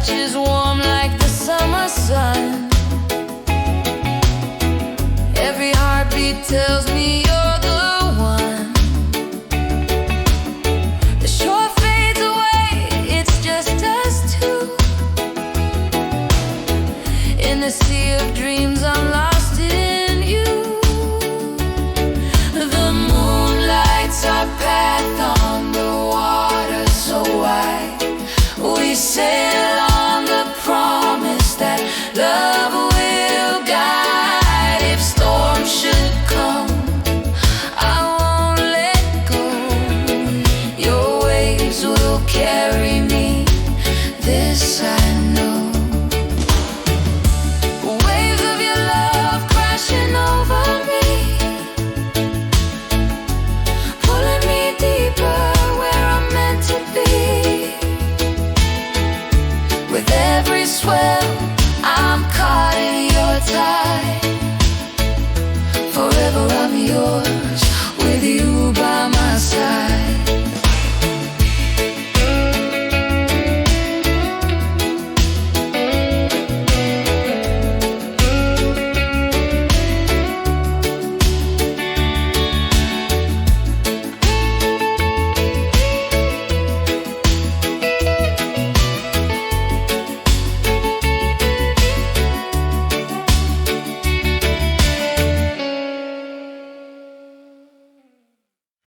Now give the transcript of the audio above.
touch is warm like the summer sun. Every heartbeat tells me you're the one. The shore fades away, it's just us two. In the sea of dreams, I'm lost in you. The moon lights our path on the water so wide. We sail on the promise that love will guide. If storms should come, I won't let go. Your waves will carry me, this I know. Waves of your love crashing over me, pulling me deeper where I'm meant to be. With every swell